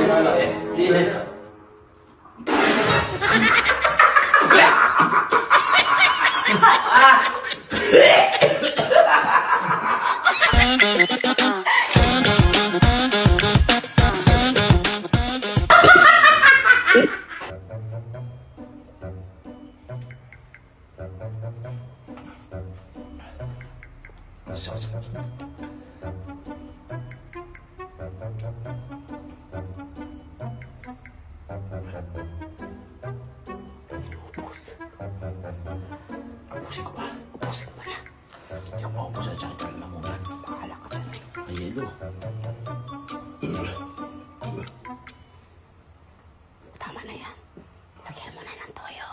Cheers! Ubusin ko ba? Ubusin mo na. Hindi ko maubusan sa kalma mo. Bahala ka dyan. Ay, yelo. Tama na yan. Lagyan mo na ng toyo.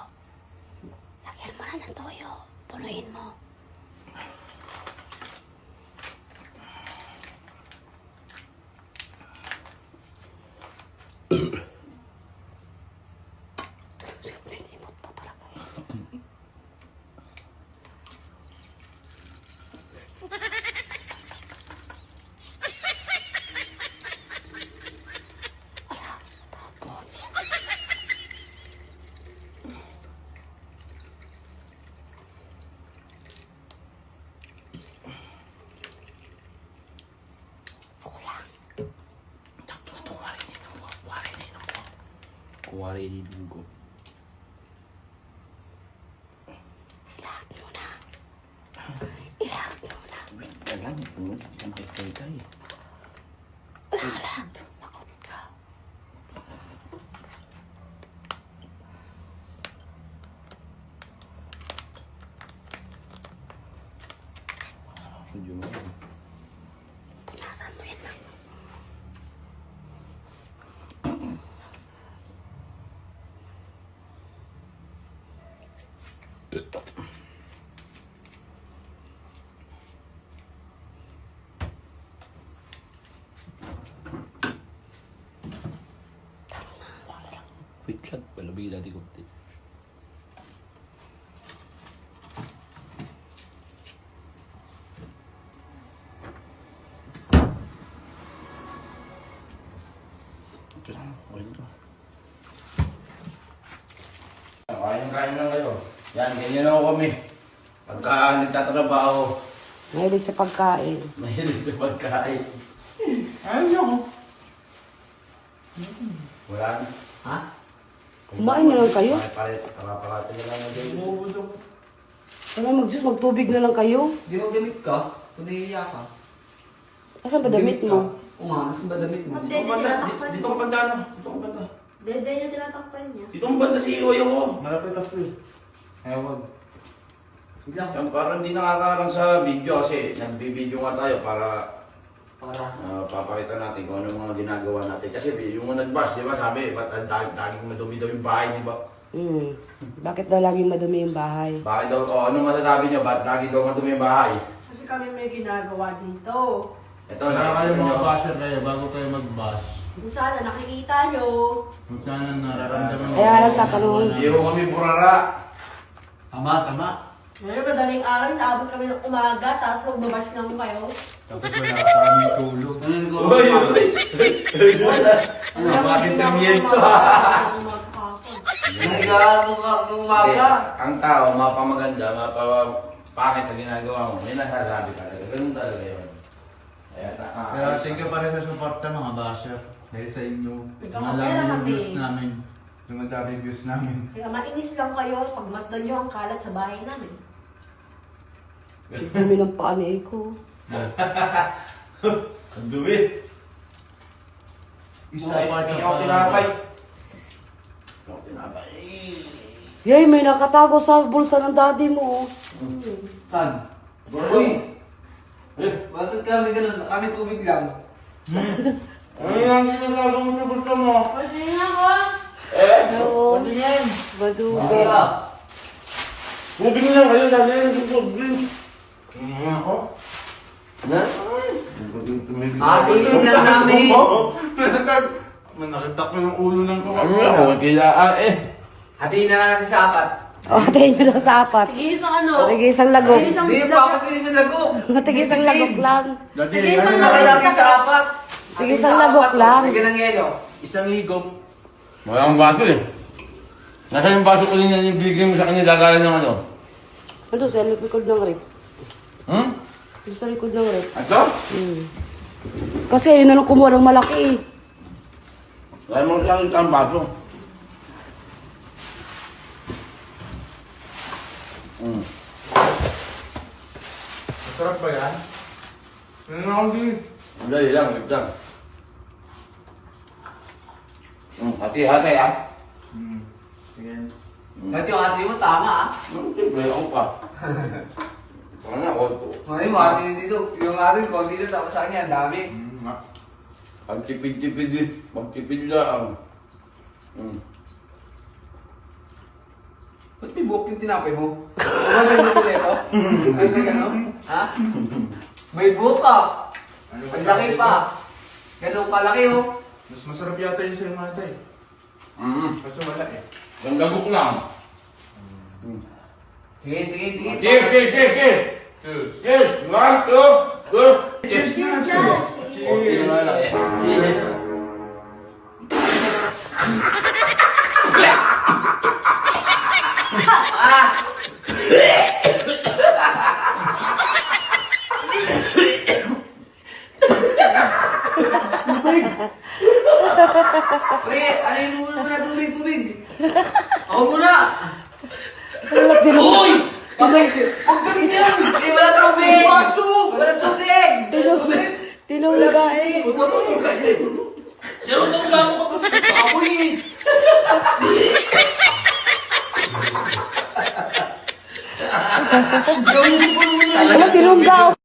Lagyan mo na ng toyo. Punuin mo. Sinimot pa talaga eh. Ala, tapon. Kulang. Takto na ito. Kuwari din ko. Ilahat mo na. Ilahat mo na. Wait ka lang. Ang makikita eh. Wala. Lakot ka. Medyo mo. Punasan mo yan lang. Wait lang. Palabigin natin konti. Ito lang. Okay na ito. Kain lang kayo. Yan, ganyan ako kami. Pagka nagtatrabaho, Mahilig sa pagkain. mahilig sa pagkain. Ayaw. Wala na. Ha? Kumain na lang kayo. Para-parati na lang na din. Bumubulok. Wala mag-juice, magtubig na lang kayo. Di mo gamit ka? Kung nahihiya ka? Asan ba damit mo? Umakas ba damit mo? Dede, tinatakpan Dito niya. ka banda na. Dito ka banda. Dede niya tinatakpan niya. Dito ka banda si Iwayo ko. Malapit na po. Ewan. Bigla. Yan, parang hindi nakakaarang sa video kasi nagbibideo nga tayo para Para. papakita natin kung ano mga ginagawa natin. Kasi yung mga nag-bus, di ba sabi, ba't ang laging madumi-dumi yung bahay, di ba? Bakit daw laging madumi yung bahay? Bakit daw, anong masasabi niyo, ba't lagi daw madumi yung bahay? Kasi kami may ginagawa dito. Ito, Kaya kayo nakakita mga niyo. basher kayo bago kayo mag-bash. Kung sana nakikita nyo. Kung saan ang nararamdaman mo. Kaya lang tatanungin. Hindi ko kami burara. Tama. Ngayon madaling araw, naabot kami ng umaga, tapos magbabash lang kayo. Tapos wala ka kaming tulog. Ano yung Uy, uy! Ano bakit sila ganyan to? umaga kahapon. Nahiga nung umaga. Ang tao, mapamaganda, mapapakit na ginagawa mo, may nasasabi talaga. Ganun talaga yun. Kaya thank you pa rin sa suporta mga basher. Dahil sa inyo. Ikaw, Malami pera yung kami. views namin. Dumadami yung views namin. Kaya mainis lang kayo pag masdan nyo ang kalat sa bahay namin. Dumi ng panay ko. Ang dumi. Isa part of Ikaw tinapay. Ikaw tinapay. Yay, may nakatago sa bulsa ng daddy mo. Saan? Uy! Bakit kami ganun? Kami tubig lang. Ano yung ginagawa mo sa bulsa mo? Pwede nga ko. Oo. yan? Baduga. Tubig lang kayo, dali yung tubig. Ako? Na? Hatiin lang namin. Nakita ko yung ulo ng Ano ako? Kailangan eh. Hatiin na lang natin sa apat. O, tayo nyo lang sa apat. Sige, isang ano. Tigil isang lagok. Isang Hindi pa ako din sa lago. Tigil isang lagok lang. Dati, Hindi, ano mas na- Saka natin sa apat. Sige, isang lagok lang. Bigyan ng yelo. Isang higop. Wala akong baso eh. Nasaan yung baso ko niya yung bigay mo sa kanya dagalan ng ano? Ito, sa likod ng rip. Hmm? Ito sa likod ng rip. Ito? Kasi ayun na lang kumuha ng malaki eh. Wala mo sa akin ang baso. Hmm. Masarap ba yan? Ano ako din? Dali lang, wait lang. Hati-hati ah. Sige. Kahit yung ate mo, tama ah. Siyempre, ako pa. Baka na, konto. Ngayon mo, ate dito. Yung ate ko dito, tapos sa kanya, ang dami. Ang tipid-tipid eh. Magtipid lang. Ba't may buhok yung tinapay mo? Ano ba yung nito? Ano na gano'n? Ha? May buhok ka. Ang laki pa. Ganun kalaki oh. Mas masarap yata yung sa'yo mata eh. Kaso wala eh. Ang gagok lang. Tingin. Cheers! Cheers. Cheers! 1, 2, 3. Cheers na! Cheers! Okay na lang. Cheers! Pre, ano yung muna tubig? Ako muna! Uy! Huwag ganyan! Eh, wala tubig! Pasok! Wala tubig! Tinulgain. Huwag mo tubig! Meron daw gago ka ba? Ako eh! Ano, tinulgaw?